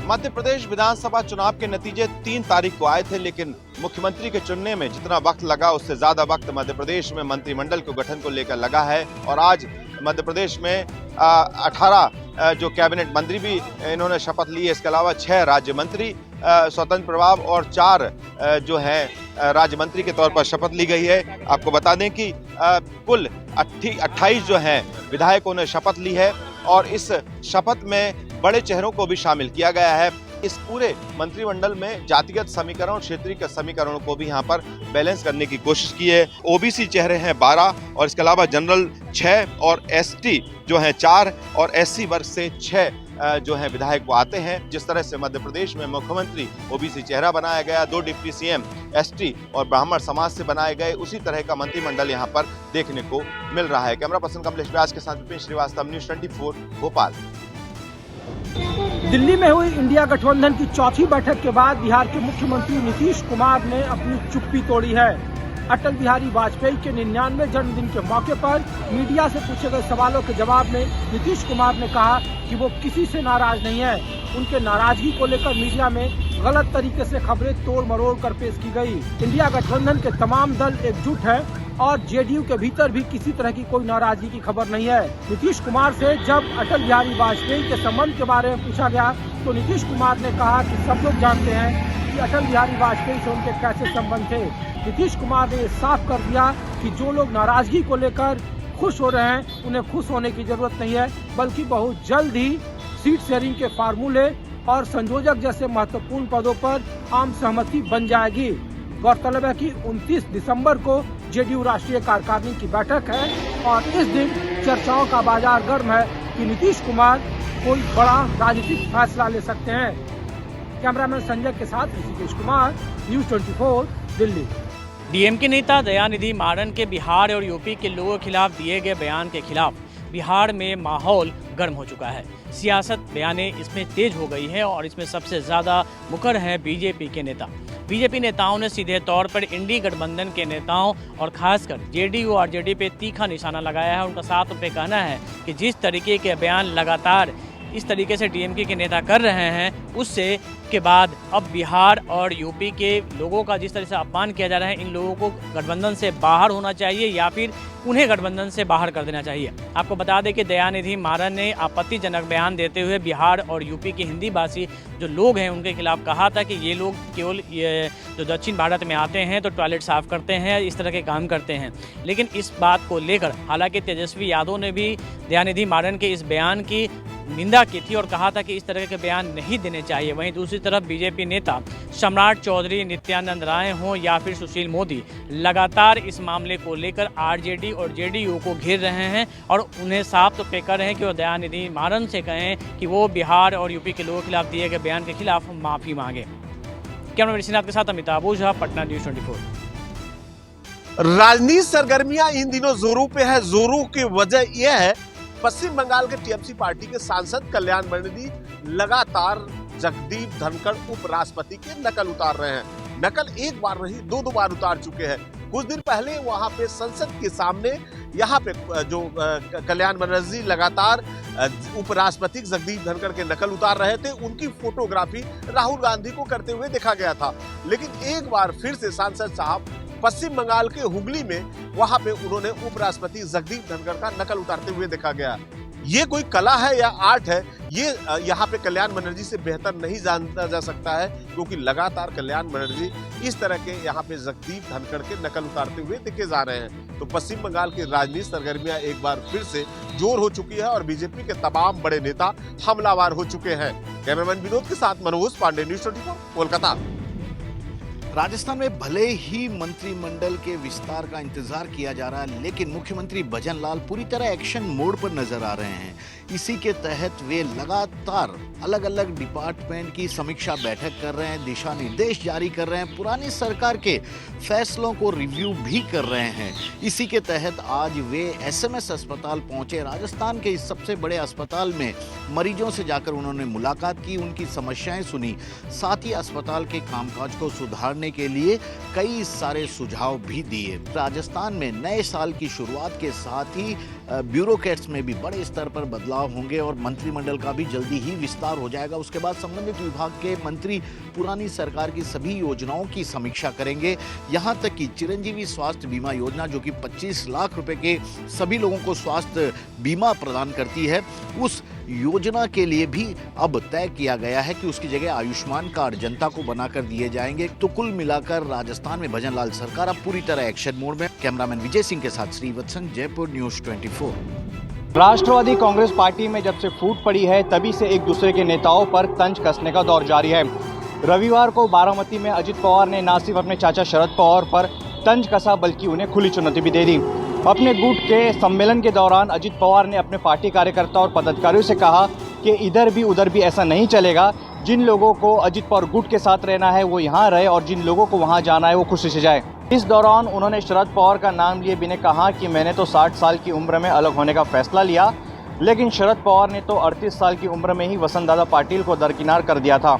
मध्य प्रदेश विधानसभा चुनाव के नतीजे 3 तारीख को आए थे, लेकिन मुख्यमंत्री के चुनने में जितना वक्त लगा उससे ज्यादा वक्त मध्य प्रदेश में मंत्रिमंडल के गठन को लेकर लगा है। और आज मध्य प्रदेश में 18 जो कैबिनेट मंत्री भी इन्होंने शपथ ली है। इसके अलावा 6 राज्य मंत्री स्वतंत्र प्रभाव और 4 जो है राज्य मंत्री के तौर पर शपथ ली गई है। आपको बता दें कि कुल 28 जो हैं विधायकों ने शपथ ली है और इस शपथ में बड़े चेहरों को भी शामिल किया गया है। इस पूरे मंत्रिमंडल में जातिगत समीकरण और क्षेत्रीय समीकरणों को भी यहाँ पर बैलेंस करने की कोशिश की है। ओबीसी चेहरे हैं 12 और इसके अलावा जनरल 6 और एसटी जो हैं 4 और एससी वर्ग से 6 जो हैं विधायक वो आते हैं। जिस तरह से मध्य प्रदेश में मुख्यमंत्री ओबीसी चेहरा बनाया गया, 2 डिप्टी सीएम एसटी और ब्राह्मण समाज से बनाए गए, उसी तरह का मंत्रिमंडल यहाँ पर देखने को मिल रहा है। कैमरा पर्सन कमलेश व्यास के साथ विपिन श्रीवास्तव, न्यूज़ 24 भोपाल। दिल्ली में हुई इंडिया गठबंधन की चौथी बैठक के बाद बिहार के मुख्यमंत्री नीतीश कुमार ने अपनी चुप्पी तोड़ी है। अटल बिहारी वाजपेयी के 99वें जन्मदिन के मौके पर मीडिया से पूछे गए सवालों के जवाब में नीतीश कुमार ने कहा कि वो किसी से नाराज नहीं है। उनके नाराजगी को लेकर मीडिया में गलत तरीके से खबरें तोड़ मरोड़ कर पेश की गई। इंडिया गठबंधन के तमाम दल एकजुट है और जेडीयू के भीतर भी किसी तरह की कोई नाराजगी की खबर नहीं है। नीतीश कुमार से जब अटल बिहारी वाजपेयी के संबंध के बारे में पूछा गया तो नीतीश कुमार ने कहा कि सब लोग जानते हैं कि अटल बिहारी वाजपेयी से उनके कैसे संबंध थे। नीतीश कुमार ने साफ कर दिया कि जो लोग नाराजगी को लेकर खुश हो रहे हैं उन्हें खुश होने की जरूरत नहीं है, बल्कि बहुत जल्द ही सीट शेयरिंग के फार्मूले और संयोजक जैसे महत्वपूर्ण पदों पर आम सहमति बन जाएगी। गौरतलब है कि 29 दिसंबर को जेडीयू राष्ट्रीय कार्यकारिणी की बैठक है और इस दिन चर्चाओं का बाजार गर्म है कि नीतीश कुमार कोई बड़ा राजनीतिक फैसला ले सकते हैं। कैमरामैन संजय के साथ ऋषिकेश कुमार, न्यूज़ 24 दिल्ली। डीएमके नेता दयानिधि मारन के बिहार और यूपी के लोगों के खिलाफ दिए गए बयान के खिलाफ बिहार में माहौल गर्म हो चुका है। सियासत बयानें इसमें तेज हो गई है और इसमें सबसे ज़्यादा मुखर हैं बीजेपी के नेता। बीजेपी नेताओं ने सीधे तौर पर इंडी गठबंधन के नेताओं और खासकर जेडीयू और आरजेडी पे तीखा निशाना लगाया है। उनका साफ पे कहना है कि जिस तरीके के बयान लगातार इस तरीके से डीएमके के नेता कर रहे हैं, उससे के बाद अब बिहार और यूपी के लोगों का जिस तरह से अपमान किया जा रहा है, इन लोगों को गठबंधन से बाहर होना चाहिए या फिर उन्हें गठबंधन से बाहर कर देना चाहिए। आपको बता दें कि दयानिधि मारन ने आपत्तिजनक बयान देते हुए बिहार और यूपी के हिंदी भाषी जो लोग हैं उनके खिलाफ कहा था कि ये लोग केवल जो दक्षिण भारत में आते हैं तो टॉयलेट साफ करते हैं, इस तरह के काम करते हैं। लेकिन इस बात को लेकर हालांकि तेजस्वी यादव ने भी दयानिधि मारन के इस बयान की निंदा की थी और कहा था कि इस तरह के बयान नहीं देने चाहिए। वहीं दूसरी तरफ बीजेपी नेता सम्राट चौधरी, नित्यानंद राय हों या फिर सुशील मोदी लगातार इस मामले को लेकर आरजेडी और जेडीयू को घेर रहे हैं और उन्हें साफ तो पे कर रहे हैं कि वो दयानिधि मारन से कहें कि वो बिहार और यूपी के लोगों के खिलाफ दिए गए बयान के खिलाफ माफ़ी मांगे। कैमरा ऋषिनाथ के साथ अमिताभ ओझा, पटना, न्यूज़ 24। राजनीतिक सरगर्मियां इन दिनों जोरों पे है। जोरों की वजह यह है पश्चिम बंगाल के टीएमसी पार्टी के सांसद कल्याण बनर्जी लगातार जगदीप धनखड़ उपराष्ट्रपति के नकल उतार रहे हैं। नकल एक बार नहीं, 2 बार उतार चुके हैं। कुछ दिन पहले वहां पे संसद के सामने यहाँ पे जो कल्याण बनर्जी लगातार उपराष्ट्रपति जगदीप धनखड़ के नकल उतार रहे थे, उनकी फोटोग्राफी राहुल गांधी को करते हुए देखा गया था। लेकिन एक बार फिर से सांसद साहब पश्चिम बंगाल के हुगली में वहां पे उन्होंने उपराष्ट्रपति जगदीप धनखड़ का नकल उतारते हुए देखा गया। ये कोई कला है या आर्ट है, ये यहाँ पे कल्याण बनर्जी से बेहतर नहीं जाना जा सकता है, क्योंकि लगातार कल्याण बनर्जी इस तरह के यहाँ पे जगदीप धनखड़ के नकल उतारते हुए देखे जा रहे हैं। तो पश्चिम बंगाल की राजनीतिक सरगर्मियां एक बार फिर से जोर हो चुकी है और बीजेपी के तमाम बड़े नेता हमलावर हो चुके हैं। कैमरामैन विनोद के साथ मनोज पांडे, न्यूज़ 24 कोलकाता। राजस्थान में भले ही मंत्रिमंडल के विस्तार का इंतजार किया जा रहा है, लेकिन मुख्यमंत्री भजन लाल पूरी तरह एक्शन मोड पर नजर आ रहे हैं। इसी के तहत वे लगातार अलग अलग डिपार्टमेंट की समीक्षा बैठक कर रहे हैं, दिशा निर्देश जारी कर रहे हैं, पुरानी सरकार के फैसलों को रिव्यू भी कर रहे हैं। इसी के तहत आज वे एसएमएस अस्पताल पहुंचे। राजस्थान के इस सबसे बड़े अस्पताल में मरीजों से जाकर उन्होंने मुलाकात की, उनकी समस्याएं सुनी, साथ ही अस्पताल के कामकाज को सुधारने करने के लिए कई सारे सुझाव भी दिए। राजस्थान में नए साल की शुरुआत के साथ ही ब्यूरोक्रेट्स में भी बड़े स्तर पर बदलाव होंगे और मंत्रिमंडल का भी जल्दी ही विस्तार हो जाएगा। उसके बाद संबंधित विभाग के मंत्री पुरानी सरकार की सभी योजनाओं की समीक्षा करेंगे। यहाँ तक कि चिरंजीवी स्वास्थ्य बीमा योजना, जो कि 25 लाख रुपए के सभी लोगों को स्वास्थ्य बीमा प्रदान करती है, उस योजना के लिए भी अब तय किया गया है कि उसकी जगह आयुष्मान कार्ड जनता को बनाकर दिए जाएंगे। तो कुल मिलाकर राजस्थान में भजन लाल सरकार अब पूरी तरह एक्शन मोड में। कैमरामैन विजय सिंह के साथ श्रीवत्सन, जयपुर न्यूज़ 24। राष्ट्रवादी कांग्रेस पार्टी में जब से फूट पड़ी है तभी से एक दूसरे के नेताओं पर तंज कसने का दौर जारी है। रविवार को बारामती में अजित पवार ने न सिर्फ अपने चाचा शरद पवार पर तंज कसा बल्कि उन्हें खुली चुनौती भी दे दी। अपने गुट के सम्मेलन के दौरान अजित पवार ने अपने पार्टी कार्यकर्ता और पदाधिकारियों से कहा कि इधर भी उधर भी ऐसा नहीं चलेगा। जिन लोगों को अजित पवार गुट के साथ रहना है वो यहाँ रहे और जिन लोगों को वहाँ जाना है वो खुशी से जाए। इस दौरान उन्होंने शरद पवार का नाम लिए बिना कहा कि मैंने तो 60 साल की उम्र में अलग होने का फैसला लिया, लेकिन शरद पवार ने तो 38 साल की उम्र में ही वसंतदादा पाटिल को दरकिनार कर दिया था।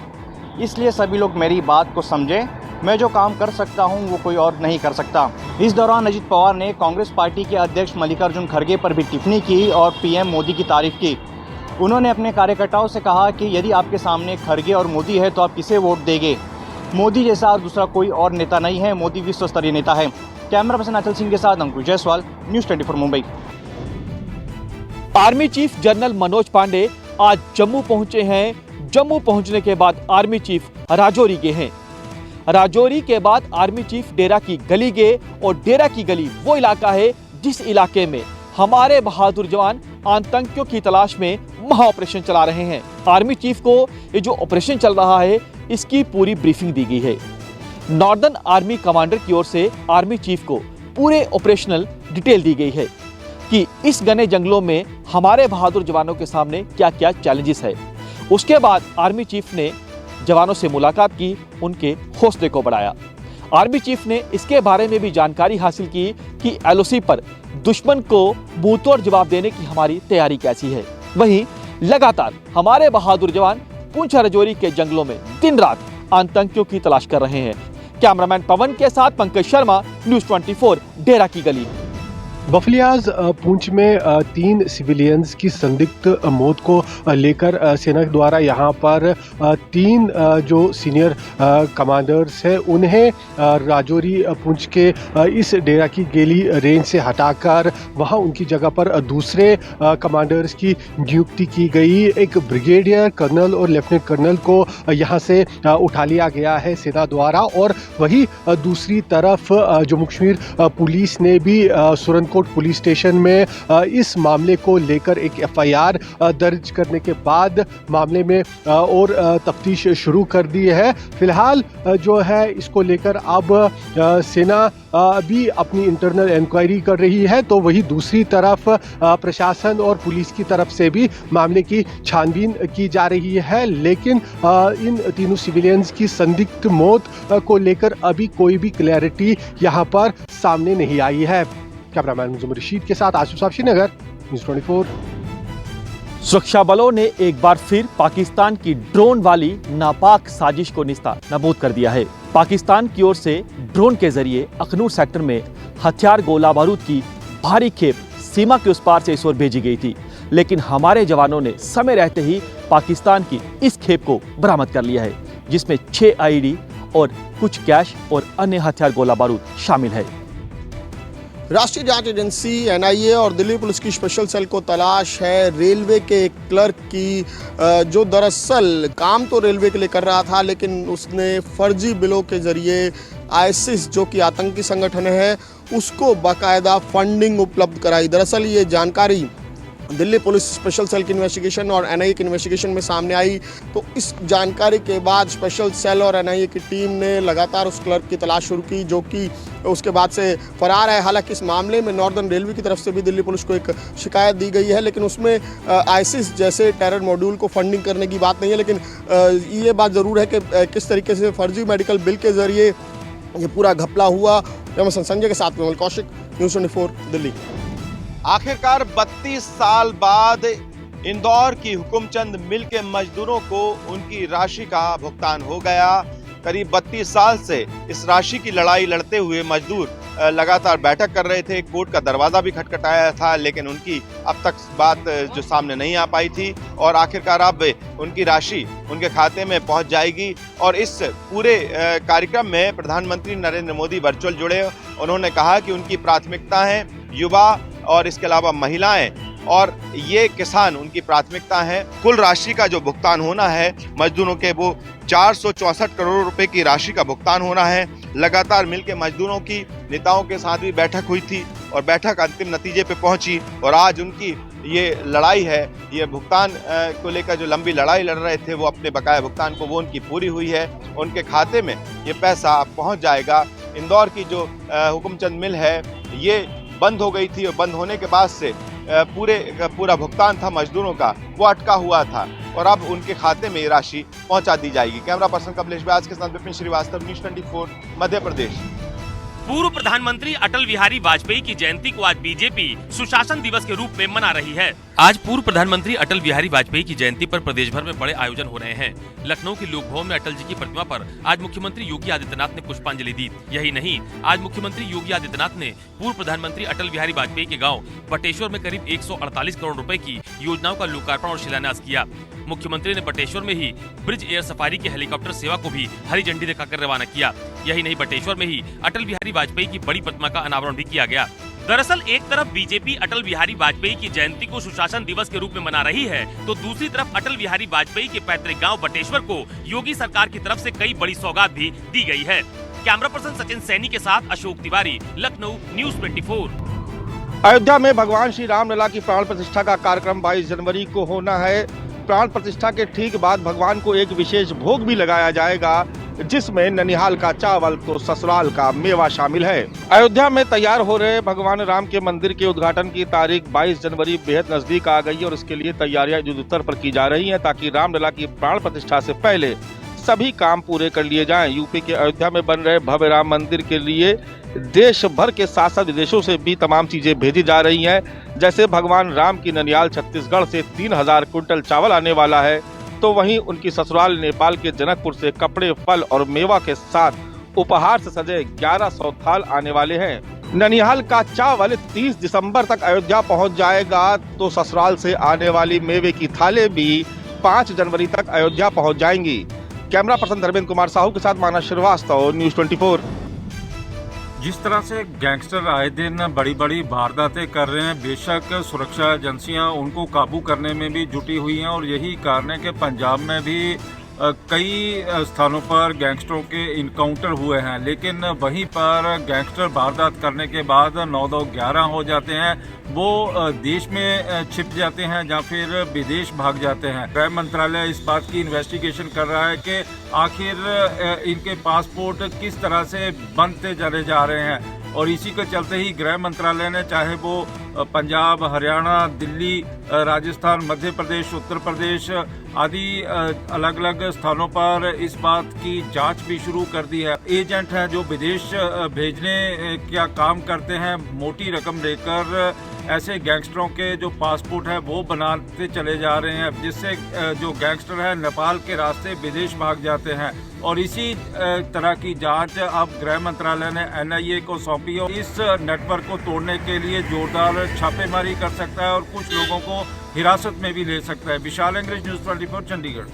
इसलिए सभी लोग मेरी बात को समझें, मैं जो काम कर सकता हूं वो कोई और नहीं कर सकता। इस दौरान अजित पवार ने कांग्रेस पार्टी के अध्यक्ष मल्लिकार्जुन खड़गे पर भी टिप्पणी की और पीएम मोदी की तारीफ की। उन्होंने अपने कार्यकर्ताओं से कहा कि यदि आपके सामने खड़गे और मोदी है तो आप किसे वोट देंगे? मोदी जैसा और दूसरा कोई और नेता नहीं है, मोदी विश्व स्तरीय नेता है। कैमरा पर्सन अचल सिंह के साथ Ankush Jaiswal, news 24 Mumbai. Army chief general Manoj Pande आज जम्मू पहुंचे हैं। जम्मू पहुंचने के बाद आर्मी चीफ राजौरी गए हैं। राजौरी के बाद आर्मी चीफ डेरा की गली गए और डेरा की गली वो इलाका है जिस इलाके में हमारे बहादुर जवान आतंकियों की तलाश में महा ऑपरेशन चला रहे हैं। आर्मी चीफ को ये जो ऑपरेशन चल रहा है इसकी पूरी ब्रीफिंग दी गई है। नॉर्दर्न आर्मी कमांडर की ओर से आर्मी चीफ को पूरे ऑपरेशनल डिटेल दी गई है कि इस घने जंगलों में हमारे बहादुर जवानों के सामने क्या क्या चैलेंजेस है। उसके बाद आर्मी चीफ ने जवानों से मुलाकात की, उनके हौसले को बढ़ाया। आर्मी चीफ ने इसके बारे में भी जानकारी हासिल की कि एलओसी पर दुश्मन को मुंहतोड़ जवाब देने की हमारी तैयारी कैसी है। वहीं लगातार हमारे बहादुर जवान पुंछ राजौरी के जंगलों में दिन रात आतंकियों की तलाश कर रहे हैं। कैमरामैन पवन के साथ पंकज शर्मा, न्यूज़ 24, डेरा की गली। बफलियाज पुंछ में 3 सिविलियंस की संदिग्ध मौत को लेकर सेना द्वारा यहाँ पर 3 जो सीनियर कमांडर्स हैं उन्हें राजौरी पुंछ के इस डेरा की गेली रेंज से हटाकर वहाँ उनकी जगह पर दूसरे कमांडर्स की नियुक्ति की गई। एक ब्रिगेडियर कर्नल और लेफ्टिनेंट कर्नल को यहाँ से उठा लिया गया है सेना द्वारा। और वही दूसरी तरफ जम्मू कश्मीर पुलिस ने भी सुरनकोट पुलिस स्टेशन में इस मामले को लेकर एक एफआईआर दर्ज करने के बाद मामले में और तफ्तीश शुरू कर दी है। फिलहाल जो है इसको लेकर अब सेना भी अपनी इंटरनल इंक्वायरी कर रही है, तो वही दूसरी तरफ प्रशासन और पुलिस की तरफ से भी मामले की छानबीन की जा रही है। लेकिन इन तीनों सिविलियंस की संदिग्ध मौत को लेकर अभी कोई भी क्लैरिटी यहाँ पर सामने नहीं आई है। कैमरामैन मुजम्मिल रशीद के साथ आसिफ साहब, श्रीनगर, न्यूज़ 24। सुरक्षा बलों ने एक बार फिर पाकिस्तान की ड्रोन वाली नापाक साजिश को नेस्तनाबूद कर दिया है। पाकिस्तान की ओर से ड्रोन के जरिए अखनूर सेक्टर में हथियार गोला बारूद की भारी खेप सीमा के उस पार से इस ओर भेजी गई थी, लेकिन हमारे जवानों ने समय रहते ही पाकिस्तान की इस खेप को बरामद कर लिया है, जिसमें 6 आईईडी और कुछ कैश और अन्य हथियार गोला बारूद शामिल है। राष्ट्रीय जांच एजेंसी एनआईए और दिल्ली पुलिस की स्पेशल सेल को तलाश है रेलवे के एक क्लर्क की, जो दरअसल काम तो रेलवे के लिए कर रहा था, लेकिन उसने फर्जी बिलों के जरिए आईसिस जो कि आतंकी संगठन है उसको बाकायदा फंडिंग उपलब्ध कराई। दरअसल ये जानकारी दिल्ली पुलिस स्पेशल सेल की इन्वेस्टिगेशन और एनआईए की इन्वेस्टिगेशन में सामने आई। तो इस जानकारी के बाद स्पेशल सेल और एनआईए की टीम ने लगातार उस क्लर्क की तलाश शुरू की, जो कि उसके बाद से फरार है। हालांकि इस मामले में नॉर्दर्न रेलवे की तरफ से भी दिल्ली पुलिस को एक शिकायत दी गई है, लेकिन उसमें आईसिस जैसे टेरर मॉड्यूल को फंडिंग करने की बात नहीं है। लेकिन ये बात ज़रूर है कि किस तरीके से फर्जी मेडिकल बिल के जरिए ये पूरा घपला हुआ। संजय के साथ में कौशिक, न्यूज़ 24, दिल्ली। आखिरकार 32 साल बाद इंदौर की हुकुमचंद मिल के मजदूरों को उनकी राशि का भुगतान हो गया। करीब 32 साल से इस राशि की लड़ाई लड़ते हुए मजदूर लगातार बैठक कर रहे थे। कोर्ट का दरवाजा भी खटखटाया था, लेकिन उनकी अब तक बात जो सामने नहीं आ पाई थी और आखिरकार अब उनकी राशि उनके खाते में पहुंच जाएगी। और इस पूरे कार्यक्रम में प्रधानमंत्री नरेंद्र मोदी वर्चुअल जुड़े। उन्होंने कहा कि उनकी प्राथमिकता है युवा और इसके अलावा महिलाएं और ये किसान उनकी प्राथमिकता है। कुल राशि का जो भुगतान होना है मजदूरों के, वो 464 करोड़ रुपए की राशि का भुगतान होना है। लगातार मिलकर मजदूरों की नेताओं के साथ भी बैठक हुई थी और बैठक अंतिम नतीजे पे पहुंची और आज उनकी ये लड़ाई है, ये भुगतान को लेकर जो लंबी लड़ाई लड़ रहे थे वो अपने बकाया भुगतान को वो उनकी पूरी हुई है। उनके खाते में ये पैसा अब पहुंच जाएगा। इंदौर की जो हुकुमचंद मिल है ये बंद हो गई थी और बंद होने के बाद से पूरा भुगतान था मजदूरों का वो अटका हुआ था और अब उनके खाते में ये राशि पहुंचा दी जाएगी। कैमरा पर्सन कमलेश व्यास के साथ विपिन श्रीवास्तव, न्यूज़ 24 मध्य प्रदेश। पूर्व प्रधानमंत्री अटल बिहारी वाजपेयी की जयंती को आज बीजेपी सुशासन दिवस के रूप में मना रही है। आज पूर्व प्रधानमंत्री अटल बिहारी वाजपेयी की जयंती पर प्रदेश भर में बड़े आयोजन हो रहे हैं। लखनऊ के लोक भवन में अटल जी की प्रतिमा पर आज मुख्यमंत्री योगी आदित्यनाथ ने पुष्पांजलि दी। यही नहीं, आज मुख्यमंत्री योगी आदित्यनाथ ने पूर्व प्रधानमंत्री अटल बिहारी वाजपेयी के गाँव बटेश्वर में करीब 148 करोड़ रुपए की योजनाओं का लोकार्पण और शिलान्यास किया। मुख्यमंत्री ने बटेश्वर में ही ब्रिज एयर सफारी की हेलीकॉप्टर सेवा को भी हरी झंडी दिखाकर रवाना किया। यही नहीं, बटेश्वर में ही अटल बिहारी वाजपेयी की बड़ी प्रतिमा का अनावरण भी किया गया। दरअसल एक तरफ बीजेपी अटल बिहारी वाजपेयी की जयंती को सुशासन दिवस के रूप में मना रही है, तो दूसरी तरफ अटल बिहारी वाजपेयी के पैतृक गांव बटेश्वर को योगी सरकार की तरफ से कई बड़ी सौगात भी दी गई है। कैमरा पर्सन सचिन सैनी के साथ अशोक तिवारी, लखनऊ, न्यूज़ 24। अयोध्या में भगवान श्री रामलला की प्राण प्रतिष्ठा का कार्यक्रम 22 जनवरी को होना है। प्राण प्रतिष्ठा के ठीक बाद भगवान को एक विशेष भोग भी लगाया जाएगा, जिसमें ननिहाल का चावल तो ससुराल का मेवा शामिल है। अयोध्या में तैयार हो रहे भगवान राम के मंदिर के उद्घाटन की तारीख 22 जनवरी बेहद नजदीक आ गई और इसके लिए तैयारियां युद्धस्तर पर की जा रही हैं, ताकि रामलला की प्राण प्रतिष्ठा से पहले सभी काम पूरे कर लिए जाएं। यूपी के अयोध्या में बन रहे भव्य राम मंदिर के लिए देश भर के साथ साथ विदेशों से भी तमाम चीजें भेजी जा रही हैं। जैसे भगवान राम की ननिहाल छत्तीसगढ़ से 3000 कुंटल चावल आने वाला है, तो वहीं उनकी ससुराल नेपाल के जनकपुर से कपड़े, फल और मेवा के साथ उपहार से सजे 1100 थाल आने वाले हैं। ननिहाल का चावल 30 दिसंबर तक अयोध्या पहुंच जाएगा, तो ससुराल से आने वाली मेवे की थालें भी 5 जनवरी तक अयोध्या पहुंच जाएंगी। कैमरा पर्सन धर्मेंद्र कुमार साहू के साथ मानस श्रीवास्तव, न्यूज़ 24। जिस तरह से गैंगस्टर आए दिन बड़ी बड़ी वारदातें कर रहे हैं, बेशक सुरक्षा एजेंसियां उनको काबू करने में भी जुटी हुई हैं और यही कारण है कि पंजाब में भी कई स्थानों पर गैंगस्टरों के इनकाउंटर हुए हैं, लेकिन वहीं पर गैंगस्टर वारदात करने के बाद 9-11 हो जाते हैं, वो देश में छिप जाते हैं या फिर विदेश भाग जाते हैं। गृह मंत्रालय इस बात की इन्वेस्टिगेशन कर रहा है कि आखिर इनके पासपोर्ट किस तरह से बनते चले जा रहे हैं और इसी के चलते ही गृह मंत्रालय ने, चाहे वो पंजाब, हरियाणा, दिल्ली, राजस्थान, मध्य प्रदेश, उत्तर प्रदेश आदि अलग अलग स्थानों पर इस बात की जांच भी शुरू कर दी है। एजेंट हैं जो विदेश भेजने का काम करते हैं, मोटी रकम लेकर ऐसे गैंगस्टरों के जो पासपोर्ट है वो बनाते चले जा रहे हैं, जिससे जो गैंगस्टर है नेपाल के रास्ते विदेश भाग जाते हैं। और इसी तरह की जांच अब गृह मंत्रालय ने NIA को सौंपी और इस नेटवर्क को तोड़ने के लिए जोरदार छापेमारी कर सकता है और कुछ लोगों को हिरासत में भी ले सकता है। विशाल अंग्रेज, न्यूज़ 24, चंडीगढ़।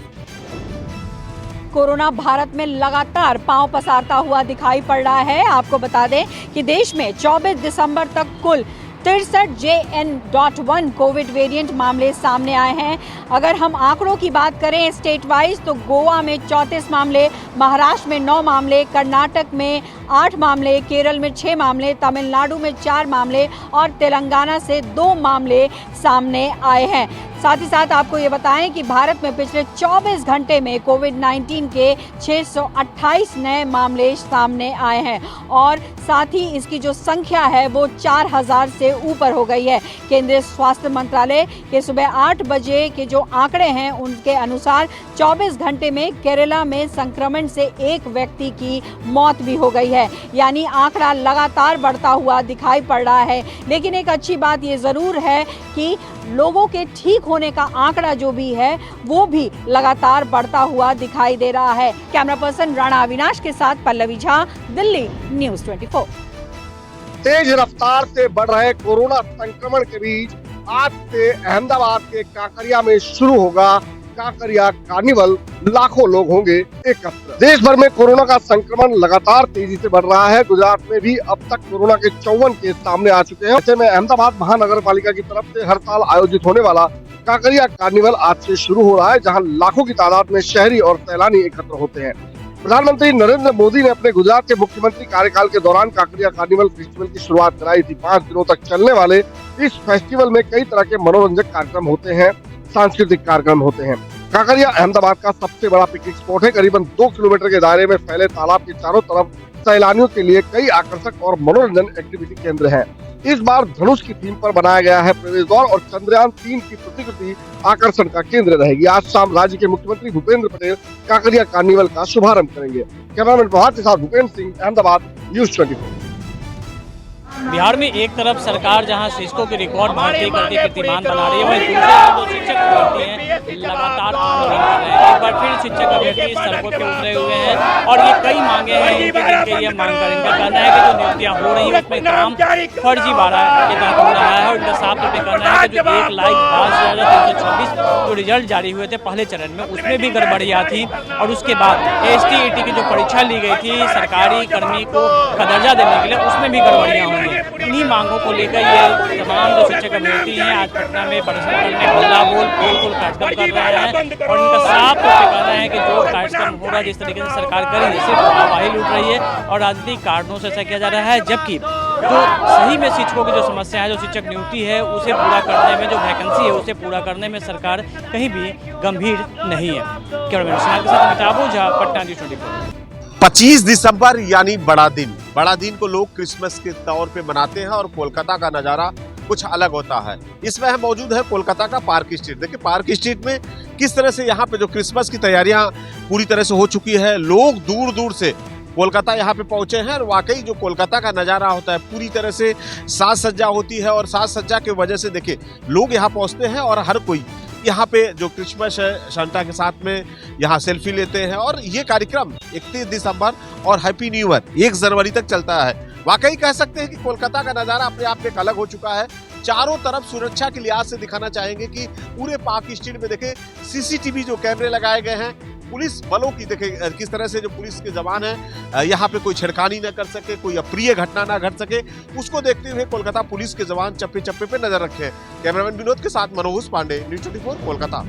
कोरोना भारत में लगातार पांव पसारता हुआ दिखाई पड़ रहा है। आपको बता दें कि देश में 24 दिसंबर तक कुल 63 JN.1 कोविड वेरिएंट मामले सामने आए हैं। अगर हम आंकड़ों की बात करें स्टेट वाइज, तो गोवा में 34 मामले, महाराष्ट्र में 9 मामले, कर्नाटक में 8 मामले, केरल में 6 मामले, तमिलनाडु में 4 मामले और तेलंगाना से 2 मामले सामने आए हैं। साथ ही साथ आपको ये बताएं कि भारत में पिछले 24 घंटे में कोविड-19 के 628 नए मामले सामने आए हैं और साथ ही इसकी जो संख्या है वो 4000 से ऊपर हो गई है। केंद्रीय स्वास्थ्य मंत्रालय के सुबह 8 बजे के जो आंकड़े हैं उनके अनुसार 24 घंटे में केरला में संक्रमण से एक व्यक्ति की मौत भी हो गई है, यानी आंकड़ा लगातार बढ़ता हुआ दिखाई पड़ रहा है। लेकिन एक अच्छी बात ये ज़रूर है कि लोगों के ठीक होने का आंकड़ा जो भी है वो भी लगातार बढ़ता हुआ दिखाई दे रहा है। कैमरा पर्सन राणा अविनाश के साथ पल्लवी झा, दिल्ली न्यूज़ 24। तेज रफ्तार से बढ़ रहे कोरोना संक्रमण के बीच आज से अहमदाबाद के काकरिया में शुरू होगा काकरिया कार्निवल। लाखों लोग होंगे एकत्र। देश भर में कोरोना का संक्रमण लगातार तेजी से बढ़ रहा है। गुजरात में भी अब तक कोरोना के 54 केस सामने आ चुके हैं। ऐसे में अहमदाबाद महानगर पालिका की तरफ से हर साल आयोजित होने वाला काकरिया कार्निवल आज से शुरू हो रहा है, जहां लाखों की तादाद में शहरी और सैलानी एकत्र होते हैं। प्रधानमंत्री नरेंद्र मोदी ने अपने गुजरात के मुख्यमंत्री कार्यकाल के दौरान काकरिया कार्निवल फेस्टिवल की शुरुआत कराई थी। 5 दिनों तक चलने वाले इस फेस्टिवल में कई तरह के मनोरंजक कार्यक्रम होते हैं, सांस्कृतिक कार्यक्रम होते हैं। काकरिया अहमदाबाद का सबसे बड़ा पिकनिक स्पॉट है। करीबन 2 किलोमीटर के दायरे में फैले तालाब के चारों तरफ सैलानियों के लिए कई आकर्षक और मनोरंजन एक्टिविटी केंद्र हैं। इस बार धनुष की थीम पर बनाया गया है प्रवेश द्वार और चंद्रयान 3 की प्रतिकृति आकर्षण का केंद्र रहेगी। आज शाम राज्य के मुख्यमंत्री भूपेंद्र पटेल काकरिया कार्निवल का शुभारंभ करेंगे। कैमरामैन प्रभात के साथ भूपेंद्र सिंह, अहमदाबाद, न्यूज़ 24। बिहार में एक तरफ सरकार जहां शिक्षकों की रिकॉर्ड भर्ती करके कीर्तिमान बना रही है, वहीं दूसरी तरफ जो शिक्षक अभ्यर्थी हैं लगातार आंदोलन कर रहे हैं। एक बार फिर शिक्षक अभ्यर्थी सड़कों पे उतरे हुए हैं और ये कई मांगे हैं जिनके ये मांग कर इनका कहना है कि जो नियुक्तियां हो रही हैं उसमें काम फर्जीवाड़ा के तहत हो रहा है। और इनका साफ तौर पर कहना है कि जो 1,22,326 जो रिजल्ट जारी हुए थे पहले चरण में उसमें भी गड़बड़ियां थी और उसके बाद ST-ET की जो परीक्षा ली गई थी सरकारी कर्मी को का दर्जा देने के लिए उसमें भी गड़बड़ियां होंगी। इन्हीं मांगों को लेकर ये तमाम जो शिक्षक अभ्यर्थी हैं आज पटना में प्रदर्शन करने हल्ला बोल पोल कार्यक्रम कर रहे हैं और इनका साफ तौर पर कहना है कि जो कार्यक्रम हो रहा है जिस तरीके से सरकार कर रही है सिर्फ आवाही लूट रही है और राजनीतिक कारणों से ऐसा किया जा रहा है, जबकि जो सही में शिक्षकों की जो समस्या है, जो शिक्षक नियुक्ति है उसे पूरा करने में, जो वैकेंसी है उसे पूरा करने में सरकार कहीं भी गंभीर नहीं है। कैमरामैन के साथ अमिताभ ओझा, पटना न्यूज़ 24। 25 दिसंबर यानी बड़ा दिन। बड़ा दिन को लोग क्रिसमस के तौर पे मनाते हैं और कोलकाता का नजारा कुछ अलग होता है। इसमें हम मौजूद है कोलकाता का पार्क स्ट्रीट। देखिए पार्क स्ट्रीट में किस तरह से यहाँ पे जो क्रिसमस की तैयारियां पूरी तरह से हो चुकी है। लोग दूर दूर से कोलकाता यहाँ पे पहुंचे हैं और वाकई जो कोलकाता का नजारा होता है पूरी तरह से साज सज्जा होती है और साज सज्जा की वजह से देखिए लोग यहाँ पहुंचते हैं और हर कोई यहाँ पे जो क्रिसमस है सांता के साथ में यहाँ सेल्फी लेते हैं और ये कार्यक्रम 31 दिसंबर और हैप्पी न्यू ईयर 1 जनवरी तक चलता है। वाकई कह सकते हैं कि कोलकाता का नजारा अपने आप में एक अलग हो चुका है। चारों तरफ सुरक्षा के लिहाज से दिखाना चाहेंगे कि पूरे पार्क स्ट्रीट में देखे CCTV जो कैमरे लगाए गए हैं, पुलिस बलों की देखे किस तरह से जो पुलिस के जवान है यहाँ पे कोई छेड़खानी न कर सके, कोई अप्रिय घटना ना घट सके, उसको देखते हुए कोलकाता पुलिस के जवान चप्पे चप्पे पे नजर रखे हैं। कैमरामैन विनोद के साथ मनोज पांडे, न्यूज़ 24 कोलकाता।